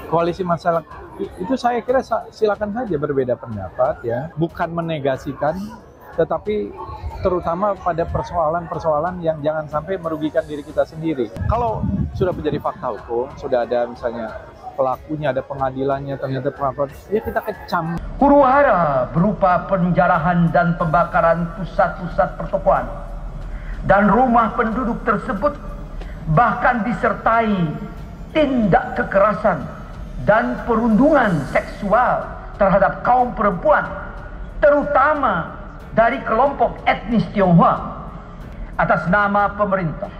koalisi masalah itu saya kira silakan saja berbeda pendapat ya, bukan menegasikan, tetapi terutama pada persoalan-persoalan yang jangan sampai merugikan diri kita sendiri. Kalau sudah menjadi fakta hukum, sudah ada misalnya pelakunya, ada pengadilannya, ternyata pelaku, ya kita kecam. Huru-hara berupa penjarahan dan pembakaran pusat-pusat pertokoan dan rumah penduduk tersebut bahkan disertai tindak kekerasan dan perundungan seksual terhadap kaum perempuan, terutama dari kelompok etnis Tionghoa. Atas nama pemerintah,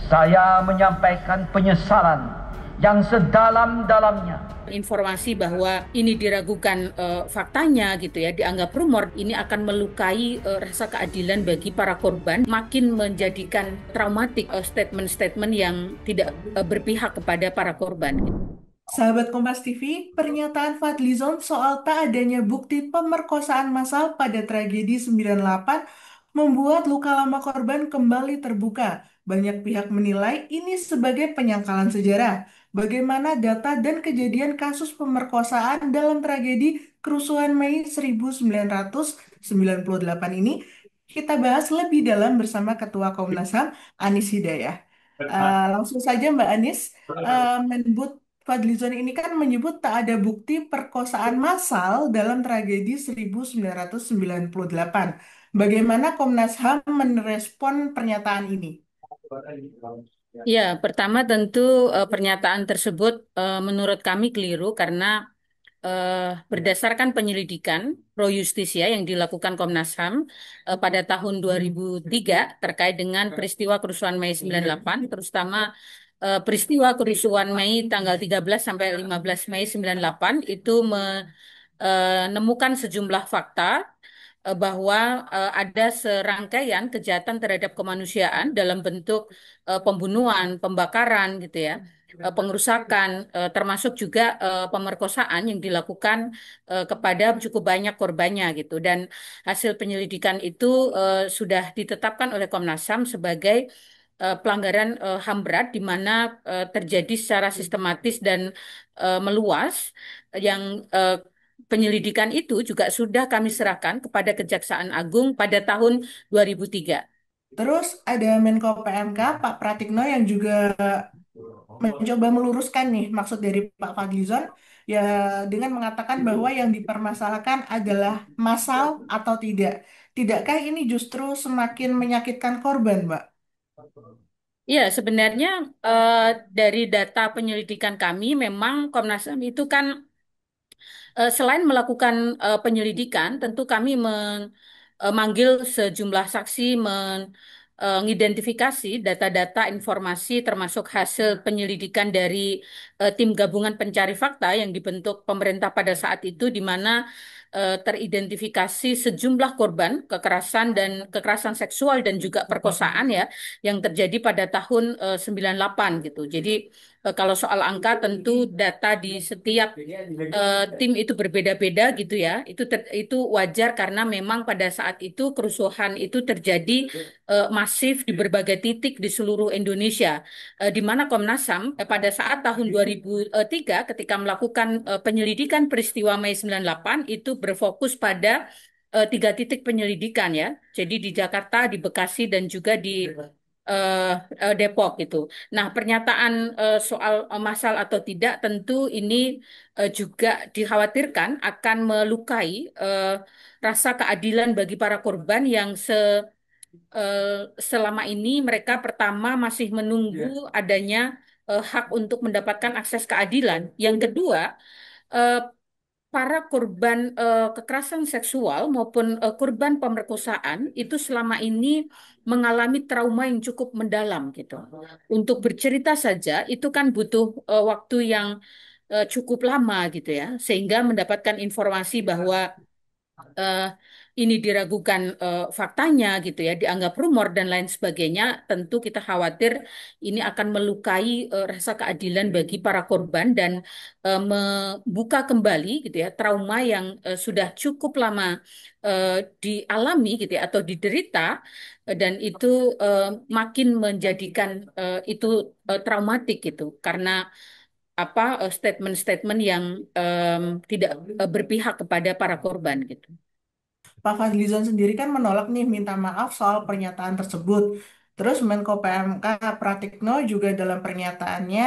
saya menyampaikan penyesalan yang sedalam-dalamnya. Informasi bahwa ini diragukan faktanya gitu ya, dianggap rumor, ini akan melukai rasa keadilan bagi para korban, makin menjadikan traumatik statement-statement yang tidak berpihak kepada para korban. Sahabat Kompas TV, pernyataan Fadlizon soal tak adanya bukti pemerkosaan massal pada tragedi 98 membuat luka lama korban kembali terbuka. Banyak pihak menilai ini sebagai penyangkalan sejarah. Bagaimana data dan kejadian kasus pemerkosaan dalam tragedi kerusuhan Mei 1998 ini kita bahas lebih dalam bersama Ketua Komnas HAM, Anis Hidayah. Langsung saja Mbak Anis, menyebut Fadlizon ini kan menyebut tak ada bukti perkosaan massal dalam tragedi 1998. Bagaimana Komnas HAM merespon pernyataan ini? Ya, pertama tentu pernyataan tersebut menurut kami keliru karena berdasarkan penyelidikan pro justisia yang dilakukan Komnas HAM pada tahun 2003 terkait dengan peristiwa kerusuhan Mei 98, terutama peristiwa kerusuhan Mei tanggal 13 sampai 15 Mei 98 itu menemukan sejumlah fakta bahwa ada serangkaian kejahatan terhadap kemanusiaan dalam bentuk pembunuhan, pembakaran gitu ya, pengerusakan, termasuk juga pemerkosaan yang dilakukan kepada cukup banyak korbannya gitu. Dan hasil penyelidikan itu sudah ditetapkan oleh Komnas HAM sebagai pelanggaran HAM berat di mana terjadi secara sistematis dan meluas yang penyelidikan itu juga sudah kami serahkan kepada Kejaksaan Agung pada tahun 2003. Terus ada Menko PMK Pak Pratikno yang juga mencoba meluruskan nih maksud dari Pak Fadlizon ya dengan mengatakan bahwa yang dipermasalahkan adalah massal atau tidak. Tidakkah ini justru semakin menyakitkan korban, Mbak? Ya, sebenarnya eh, dari data penyelidikan kami memang Komnas HAM itu kan selain melakukan penyelidikan, tentu kami memanggil sejumlah saksi, mengidentifikasi data-data informasi termasuk hasil penyelidikan dari tim gabungan pencari fakta yang dibentuk pemerintah pada saat itu, di mana teridentifikasi sejumlah korban kekerasan dan kekerasan seksual dan juga perkosaan ya yang terjadi pada tahun 98 gitu. Jadi kalau soal angka tentu data di setiap tim itu berbeda-beda gitu ya. Itu wajar karena memang pada saat itu kerusuhan itu terjadi masif di berbagai titik di seluruh Indonesia. Di mana Komnas HAM pada saat tahun 2003 ketika melakukan penyelidikan peristiwa Mei 98 itu berfokus pada tiga titik penyelidikan ya. Jadi di Jakarta, di Bekasi dan juga di Depok gitu. Nah, pernyataan soal massal atau tidak tentu ini juga dikhawatirkan akan melukai rasa keadilan bagi para korban yang selama ini mereka pertama masih menunggu adanya hak untuk mendapatkan akses keadilan. Yang kedua, eh, para korban kekerasan seksual maupun korban pemerkosaan itu selama ini mengalami trauma yang cukup mendalam gitu. Untuk bercerita saja itu kan butuh waktu yang cukup lama gitu ya, sehingga mendapatkan informasi bahwa eh, ini diragukan faktanya gitu ya, dianggap rumor dan lain sebagainya, tentu kita khawatir ini akan melukai rasa keadilan bagi para korban dan membuka kembali gitu ya trauma yang sudah cukup lama eh, dialami gitu ya atau diderita dan itu makin menjadikan itu traumatik gitu karena apa statement-statement yang tidak berpihak kepada para korban gitu. Pak Fadlizon sendiri kan menolak nih minta maaf soal pernyataan tersebut. Terus Menko PMK Pratikno juga dalam pernyataannya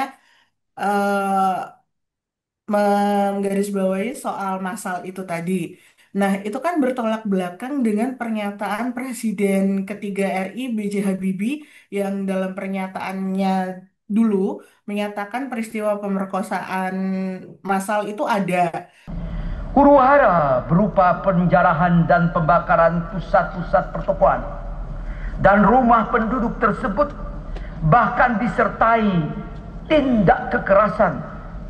eh, menggarisbawahi soal masal itu tadi. Nah, itu kan bertolak belakang dengan pernyataan Presiden ketiga RI B.J. Habibie yang dalam pernyataannya dulu menyatakan peristiwa pemerkosaan massal itu ada. Huru-hara berupa penjarahan dan pembakaran pusat-pusat pertokoan dan rumah penduduk tersebut, bahkan disertai tindak kekerasan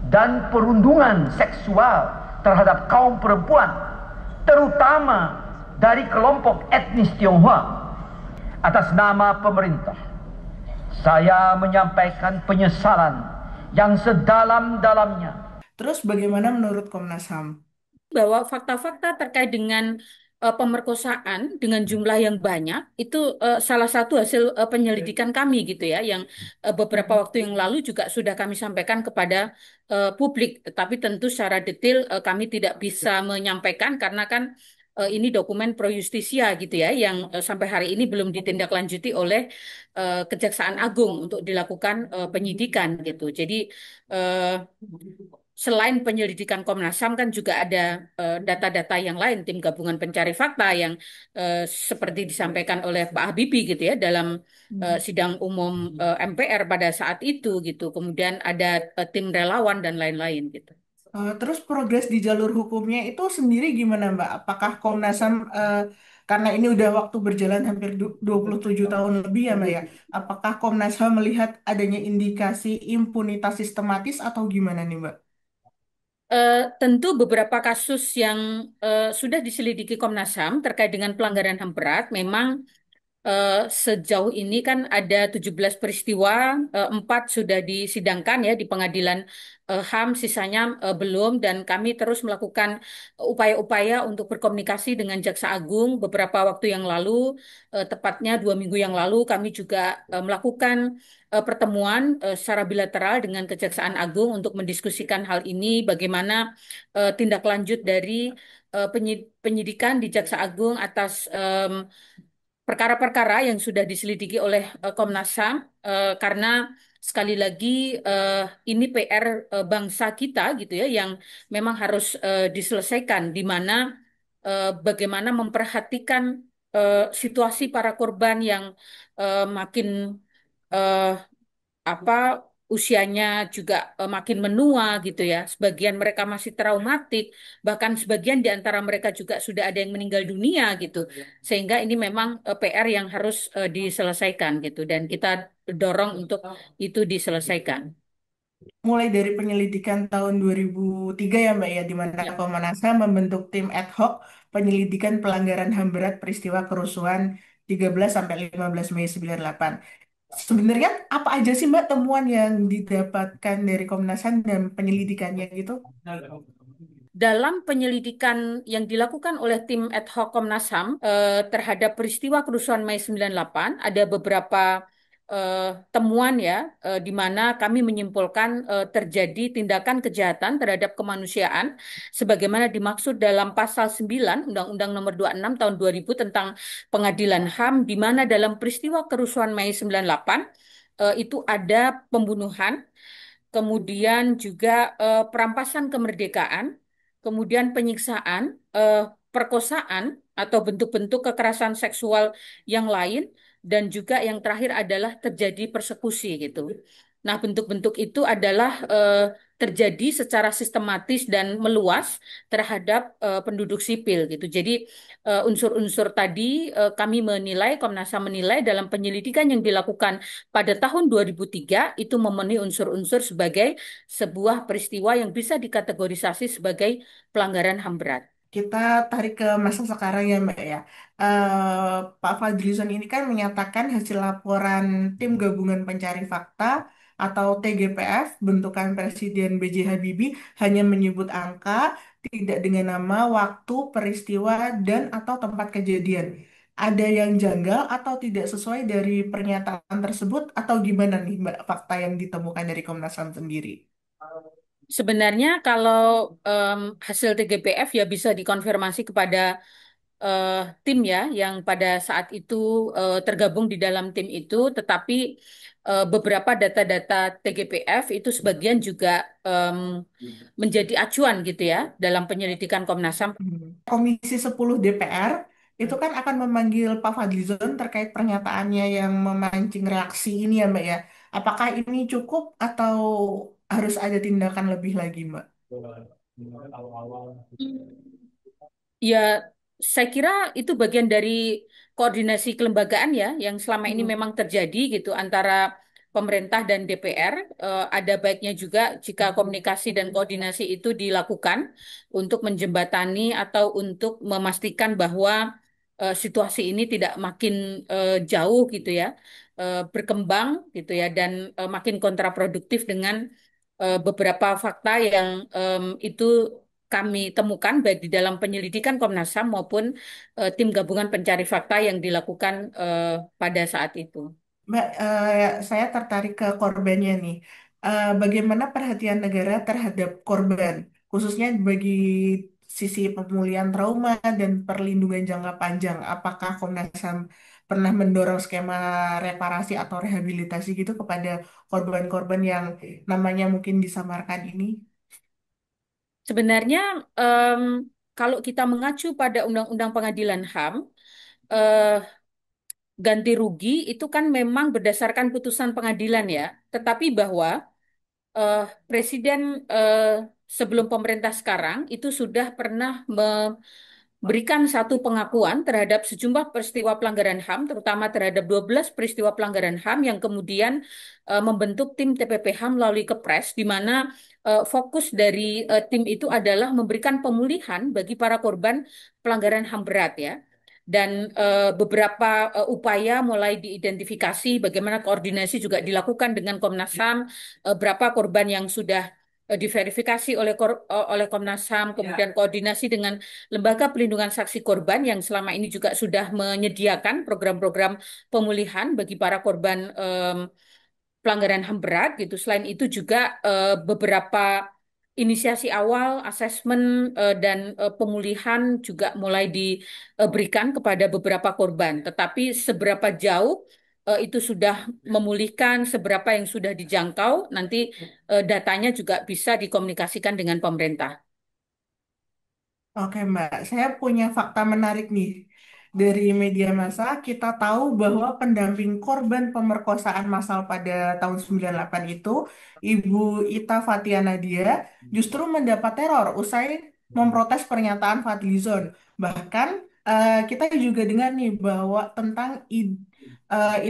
dan perundungan seksual terhadap kaum perempuan, terutama dari kelompok etnis Tionghoa. Atas nama pemerintah, saya menyampaikan penyesalan yang sedalam-dalamnya. Terus bagaimana menurut Komnas HAM? Bahwa fakta-fakta terkait dengan pemerkosaan dengan jumlah yang banyak itu salah satu hasil penyelidikan kami gitu ya, yang beberapa waktu yang lalu juga sudah kami sampaikan kepada publik, tetapi tentu secara detail kami tidak bisa menyampaikan karena kan ini dokumen pro justisia gitu ya, yang sampai hari ini belum ditindaklanjuti oleh Kejaksaan Agung untuk dilakukan penyidikan gitu. Jadi eh, selain penyelidikan Komnas HAM kan juga ada data-data yang lain tim gabungan pencari fakta yang seperti disampaikan oleh Pak Habibie gitu ya dalam sidang umum MPR pada saat itu gitu. Kemudian ada tim relawan dan lain-lain gitu. Terus progres di jalur hukumnya itu sendiri gimana, Mbak? Apakah Komnas HAM, karena ini udah waktu berjalan hampir 27 tahun lebih ya, Mbak ya, apakah Komnas HAM melihat adanya indikasi impunitas sistematis atau gimana nih, Mbak? Tentu beberapa kasus yang sudah diselidiki Komnas HAM terkait dengan pelanggaran HAM berat memang sejauh ini kan ada 17 peristiwa, 4 sudah disidangkan ya di pengadilan HAM, sisanya belum, dan kami terus melakukan upaya-upaya untuk berkomunikasi dengan Jaksa Agung. Beberapa waktu yang lalu, tepatnya 2 minggu yang lalu, kami juga melakukan pertemuan secara bilateral dengan Kejaksaan Agung untuk mendiskusikan hal ini, bagaimana tindak lanjut dari penyidikan di Jaksa Agung atas perkara-perkara yang sudah diselidiki oleh Komnas HAM, karena sekali lagi ini PR bangsa kita gitu ya yang memang harus diselesaikan, di mana bagaimana memperhatikan situasi para korban yang makin eh, apa usianya juga makin menua gitu ya. Sebagian mereka masih traumatik, bahkan sebagian di antara mereka juga sudah ada yang meninggal dunia gitu. Sehingga ini memang PR yang harus diselesaikan gitu, dan kita dorong untuk itu diselesaikan. Mulai dari penyelidikan tahun 2003 ya, Mbak ya, di mana Ya. Komnas HAM membentuk tim ad hoc penyelidikan pelanggaran HAM berat peristiwa kerusuhan 13 sampai 15 Mei 98. Sebenarnya apa aja sih, Mbak, temuan yang didapatkan dari Komnas HAM dan penyelidikannya gitu? Dalam penyelidikan yang dilakukan oleh tim ad hoc Komnas HAM terhadap peristiwa kerusuhan Mei 98, ada beberapa temuan ya, di mana kami menyimpulkan terjadi tindakan kejahatan terhadap kemanusiaan sebagaimana dimaksud dalam pasal 9 Undang-Undang Nomor 26 Tahun 2000 tentang Pengadilan HAM, di mana dalam peristiwa kerusuhan Mei 98 itu ada pembunuhan, kemudian juga perampasan kemerdekaan, kemudian penyiksaan, perkosaan atau bentuk-bentuk kekerasan seksual yang lain, dan juga yang terakhir adalah terjadi persekusi gitu. Nah, bentuk-bentuk itu adalah terjadi secara sistematis dan meluas terhadap penduduk sipil gitu. Jadi unsur-unsur tadi kami menilai, Komnas HAM menilai dalam penyelidikan yang dilakukan pada tahun 2003 itu memenuhi unsur-unsur sebagai sebuah peristiwa yang bisa dikategorisasi sebagai pelanggaran HAM berat. Kita tarik ke masa sekarang ya, Mbak ya. Pak Fadlizon ini kan menyatakan hasil laporan Tim Gabungan Pencari Fakta atau TGPF bentukan Presiden B.J. Habibie hanya menyebut angka, tidak dengan nama, waktu, peristiwa, dan atau tempat kejadian. Ada yang janggal atau tidak sesuai dari pernyataan tersebut atau gimana nih, Mbak, fakta yang ditemukan dari Komnas HAM sendiri? Sebenarnya kalau hasil TGPF ya bisa dikonfirmasi kepada eh, tim ya yang pada saat itu tergabung di dalam tim itu, tetapi beberapa data-data TGPF itu sebagian juga em, menjadi acuan gitu ya dalam penyelidikan Komnas HAM. Komisi 10 DPR itu kan akan memanggil Pak Fadlizon terkait pernyataannya yang memancing reaksi ini ya Mbak ya. Apakah ini cukup atau harus ada tindakan lebih lagi Mbak? Ya, saya kira itu bagian dari koordinasi kelembagaan ya, yang selama ini Hmm. memang terjadi gitu antara pemerintah dan DPR. Ada baiknya juga jika komunikasi dan koordinasi itu dilakukan untuk menjembatani atau untuk memastikan bahwa situasi ini tidak makin jauh gitu ya, berkembang gitu ya, dan makin kontraproduktif dengan beberapa fakta yang itu kami temukan baik di dalam penyelidikan Komnas HAM maupun tim gabungan pencari fakta yang dilakukan pada saat itu. Mbak, saya tertarik ke korbannya nih. Bagaimana perhatian negara terhadap korban, khususnya bagi sisi pemulihan trauma dan perlindungan jangka panjang? Apakah Komnas HAM pernah mendorong skema reparasi atau rehabilitasi gitu kepada korban-korban yang namanya mungkin disamarkan ini? Sebenarnya em, kalau kita mengacu pada Undang-Undang Pengadilan HAM, eh, ganti rugi itu kan memang berdasarkan putusan pengadilan ya. Tetapi bahwa eh, Presiden eh, sebelum pemerintah sekarang itu sudah pernah berikan satu pengakuan terhadap sejumlah peristiwa pelanggaran HAM, terutama terhadap 12 peristiwa pelanggaran HAM yang kemudian membentuk tim TPP HAM melalui Kepres, di mana fokus dari tim itu adalah memberikan pemulihan bagi para korban pelanggaran HAM berat ya. Dan beberapa upaya mulai diidentifikasi, bagaimana koordinasi juga dilakukan dengan Komnas HAM, berapa korban yang sudah diverifikasi oleh Komnas HAM, kemudian koordinasi dengan Lembaga Pelindungan Saksi Korban yang selama ini juga sudah menyediakan program-program pemulihan bagi para korban pelanggaran HAM berat gitu. Selain itu juga beberapa inisiasi awal, asesmen dan pemulihan juga mulai diberikan kepada beberapa korban. Tetapi seberapa jauh itu sudah memulihkan, seberapa yang sudah dijangkau, nanti datanya juga bisa dikomunikasikan dengan pemerintah. Oke Mbak, saya punya fakta menarik nih. Dari media massa, kita tahu bahwa pendamping korban pemerkosaan massal pada tahun 98 itu, Ibu Ita Fathia Nadia, justru mendapat teror usai memprotes pernyataan Fadlizon. Bahkan kita juga dengar nih bahwa tentang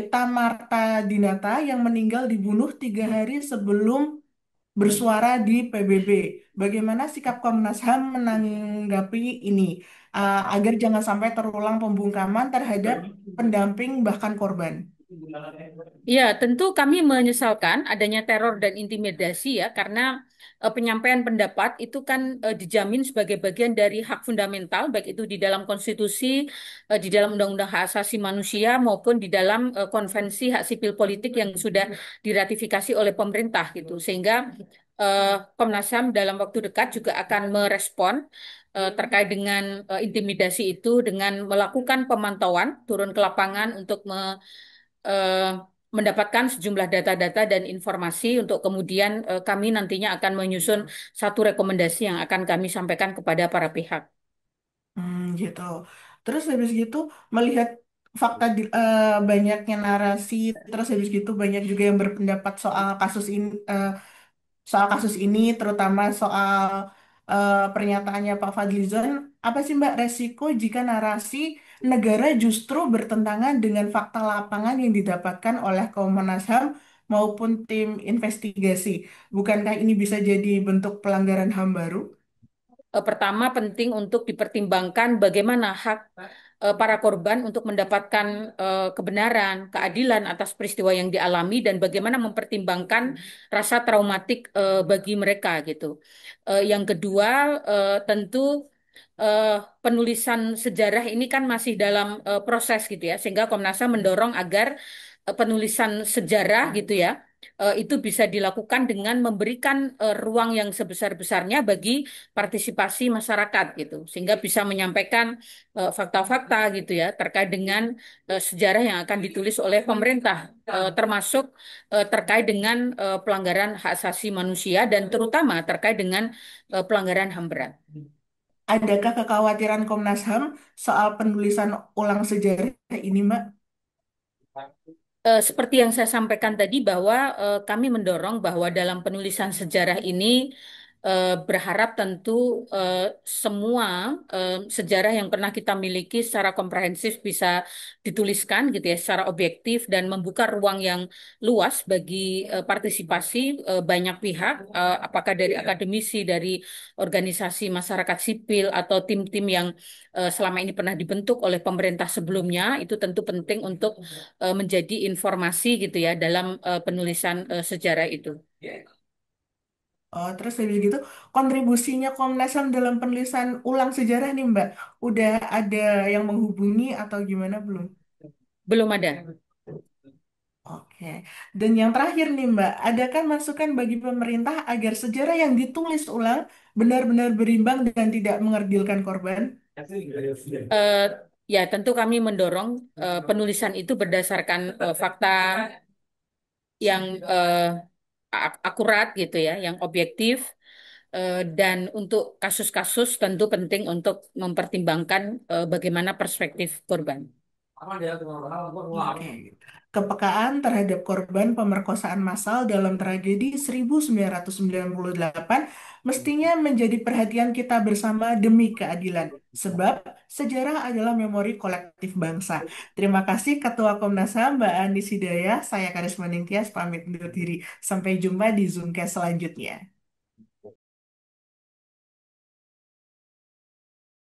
Ita Marta Dinata yang meninggal dibunuh 3 hari sebelum bersuara di PBB. Bagaimana sikap Komnas HAM menanggapi ini agar jangan sampai terulang pembungkaman terhadap pendamping bahkan korban? Ya, tentu kami menyesalkan adanya teror dan intimidasi ya, karena penyampaian pendapat itu kan dijamin sebagai bagian dari hak fundamental, baik itu di dalam konstitusi, di dalam Undang-Undang Hak Asasi Manusia, maupun di dalam konvensi hak sipil politik yang sudah diratifikasi oleh pemerintah gitu. Sehingga Komnas HAM dalam waktu dekat juga akan merespon terkait dengan intimidasi itu dengan melakukan pemantauan, turun ke lapangan untuk eh, mendapatkan sejumlah data-data dan informasi untuk kemudian kami nantinya akan menyusun satu rekomendasi yang akan kami sampaikan kepada para pihak. Gitu. Terus habis gitu melihat fakta banyaknya narasi, terus habis gitu banyak juga yang berpendapat soal kasus ini, terutama soal pernyataannya Pak Fadlizon, apa sih Mbak resiko jika narasi negara justru bertentangan dengan fakta lapangan yang didapatkan oleh Komnas HAM maupun tim investigasi? Bukankah ini bisa jadi bentuk pelanggaran HAM baru? Pertama, penting untuk dipertimbangkan bagaimana hak para korban untuk mendapatkan kebenaran, keadilan atas peristiwa yang dialami dan bagaimana mempertimbangkan rasa traumatik bagi mereka gitu. Yang kedua, tentu eh, penulisan sejarah ini kan masih dalam proses gitu ya, sehingga Komnas HAM mendorong agar penulisan sejarah gitu ya itu bisa dilakukan dengan memberikan ruang yang sebesar-besarnya bagi partisipasi masyarakat gitu, sehingga bisa menyampaikan fakta-fakta gitu ya terkait dengan sejarah yang akan ditulis oleh pemerintah, termasuk terkait dengan pelanggaran hak asasi manusia dan terutama terkait dengan pelanggaran HAM berat. Adakah kekhawatiran Komnas HAM soal penulisan ulang sejarah ini, Mbak? Seperti yang saya sampaikan tadi bahwa kami mendorong bahwa dalam penulisan sejarah ini berharap tentu semua sejarah yang pernah kita miliki secara komprehensif bisa dituliskan gitu ya secara objektif dan membuka ruang yang luas bagi partisipasi banyak pihak, apakah dari akademisi, dari organisasi masyarakat sipil atau tim-tim yang selama ini pernah dibentuk oleh pemerintah sebelumnya. Itu tentu penting untuk menjadi informasi gitu ya dalam penulisan sejarah itu. Oh, terus habis gitu, kontribusinya Komnas HAM dalam penulisan ulang sejarah nih, Mbak. Udah ada yang menghubungi atau gimana belum? Belum ada. Oke. Dan yang terakhir nih, Mbak, adakah masukan bagi pemerintah agar sejarah yang ditulis ulang benar-benar berimbang dan tidak mengerdilkan korban? Eh, ya tentu kami mendorong penulisan itu berdasarkan fakta yang akurat gitu ya, yang objektif. Dan untuk kasus-kasus tentu penting untuk mempertimbangkan bagaimana perspektif korban. Oke. Kepekaan terhadap korban pemerkosaan massal dalam tragedi 1998 mestinya menjadi perhatian kita bersama demi keadilan. Sebab sejarah adalah memori kolektif bangsa. Terima kasih Ketua Komnas HAM Mbak Andi Hidayah. Saya Karisma Ningtyas pamit undur diri. Sampai jumpa di Zoomcast selanjutnya.